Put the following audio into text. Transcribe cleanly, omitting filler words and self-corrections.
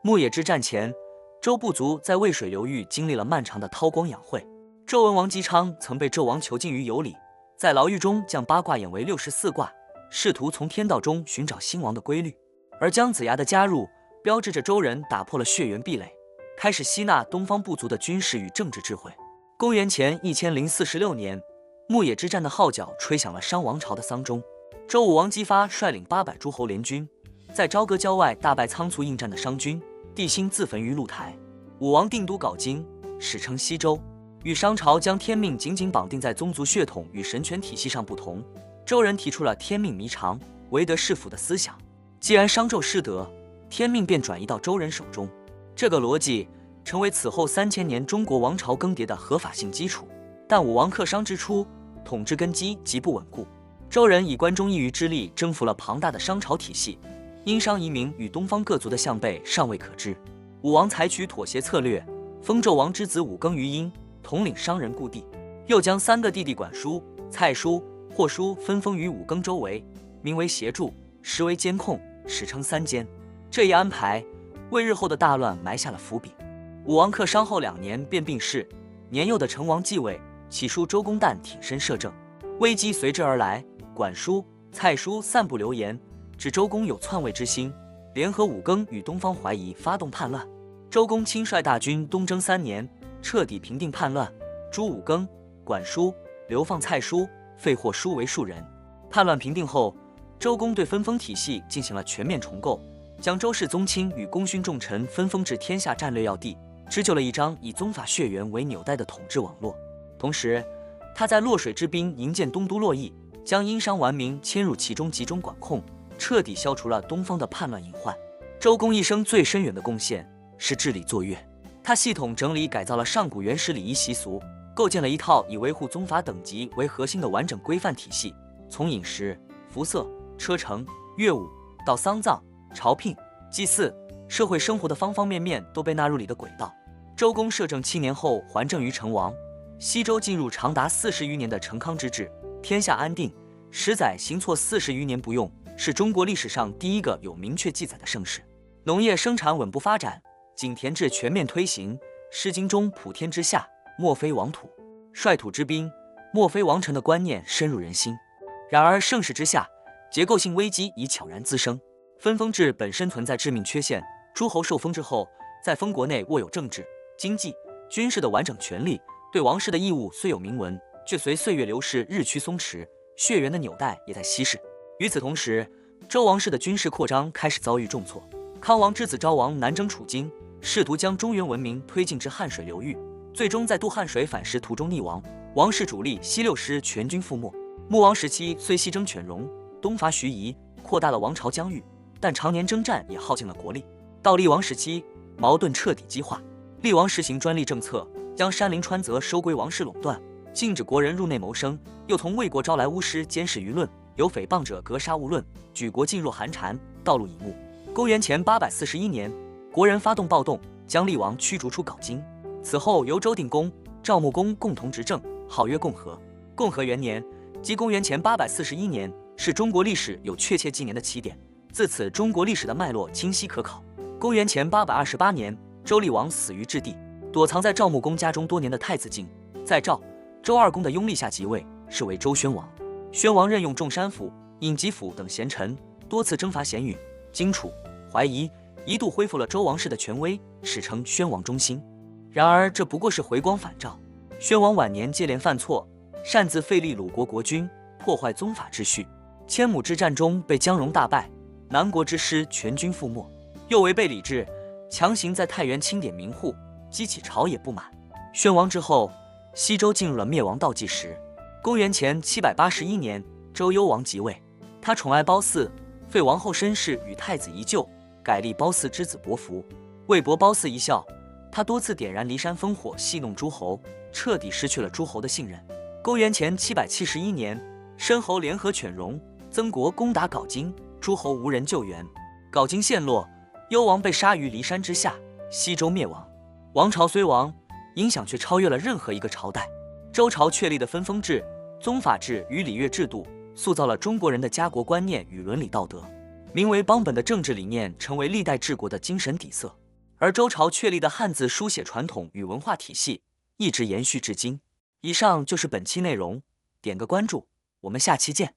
牧野之战前，周部族在渭水流域经历了漫长的韬光养晦。周文王姬昌曾被纣王囚禁于羑里，在牢狱中将八卦演为64卦，试图从天道中寻找兴亡的规律。而姜子牙的加入，标志着周人打破了血缘壁垒，开始吸纳东方部族的军事与政治智慧。公元前1046年，牧野之战的号角吹响了商王朝的丧钟。周武王姬发率领800诸侯联军，在朝歌郊外大败仓促应战的商军，地心自焚于露台。武王定都镐京，史称西周。与商朝将天命紧紧绑定在宗族血统与神权体系上不同，周人提出了天命弥长、唯德是辅的思想。既然商纣失德，天命便转移到周人手中。这个逻辑成为此后3000年中国王朝更迭的合法性基础。但武王克商之初，统治根基极不稳固。周人以关中一隅之力征服了庞大的商朝体系，殷商移民与东方各族的向背尚未可知。武王采取妥协策略，封纣王之子武庚于殷，统领商人故地，又将3个弟弟管叔、蔡叔、霍叔分封于武庚周围，名为协助，实为监控，史称三监。这一安排为日后的大乱埋下了伏笔。武王克商后2年便病逝，年幼的成王继位，其叔周公旦挺身摄政，危机随之而来。管叔、蔡叔散布流言，指周公有篡位之心，联合武庚与东方怀疑，发动叛乱。周公亲率大军东征3年，彻底平定叛乱，诛武庚、管叔，流放蔡叔，废霍叔为庶人。叛乱平定后，周公对分封体系进行了全面重构，将周氏宗亲与功勋重臣分封至天下战略要地，织就了一张以宗法血缘为纽带的统治网络。同时，他在洛水之滨营建东都洛邑，将殷商顽民迁入其中集中管控，彻底消除了东方的叛乱隐患。周公一生最深远的贡献是治理作乐，他系统整理改造了上古原始礼仪习俗，构建了一套以维护宗法等级为核心的完整规范体系，从饮食、服色、车乘、乐舞到丧葬、朝聘、祭祀，社会生活的方方面面都被纳入里的轨道。周公摄政7年后还政于成王，西周进入长达40余年的成康之治，天下安定，10载行错40余年不用，是中国历史上第一个有明确记载的盛世。农业生产稳步发展，井田制全面推行，诗经中普天之下，莫非王土，率土之滨，莫非王臣的观念深入人心。然而盛世之下，结构性危机已悄然滋生。分封制本身存在致命缺陷，诸侯受封之后，在封国内握有政治、经济、军事的完整权力，对王室的义务虽有明文，却随岁月流逝日趋松弛，血缘的纽带也在稀释。与此同时，周王室的军事扩张开始遭遇重挫。康王之子昭王南征楚荆，试图将中原文明推进至汉水流域，最终在渡汉水反噬途中溺亡，王室主力西6师全军覆没。穆王时期虽西征犬戎，东伐徐夷，扩大了王朝疆域，但常年征战也耗尽了国力。到厉王时期，矛盾彻底激化，厉王实行专利政策，将山林川泽收归王室垄断，禁止国人入内谋生，又从魏国招来巫师监视舆论，有诽谤者格杀勿论，举国噤若寒蝉，道路已暮。公元前841年，国人发动暴动，将厉王驱逐出镐京。此后由周定公、赵穆公共同执政，号曰共和。共和元年，即公元前841年，是中国历史有确切纪年的起点。自此，中国历史的脉络清晰可考。公元前828年，周厉王死于质地，躲藏在赵穆公家中多年的太子敬，在周二公的拥立下即位，是为周宣王。宣王任用仲山府、尹吉甫等贤臣，多次征伐鲜允、荆楚、怀疑，一度恢复了周王室的权威，史称宣王中兴。然而这不过是回光返照。宣王晚年接连犯错，擅自废立鲁国国君，破坏宗法秩序。千亩之战中被姜戎大败，南国之师全军覆没，又违背礼制，强行在太原清点民户，激起朝野不满。宣王之后，西周进入了灭亡倒计时。公元前781年，周幽王即位，他宠爱褒姒，废王后申氏与太子宜臼，改立褒姒之子伯服，为博褒姒一笑，他多次点燃骊山烽火，戏弄诸侯，彻底失去了诸侯的信任。公元前771年，申侯联合犬戎、曾国攻打镐京，诸侯无人救援，镐京陷落，幽王被杀于骊山之下，西周灭亡。王朝虽亡，影响却超越了任何一个朝代。周朝确立的分封制、宗法制与礼乐制度，塑造了中国人的家国观念与伦理道德。名为邦本的政治理念成为历代治国的精神底色。而周朝确立的汉字书写传统与文化体系一直延续至今。以上就是本期内容，点个关注，我们下期见。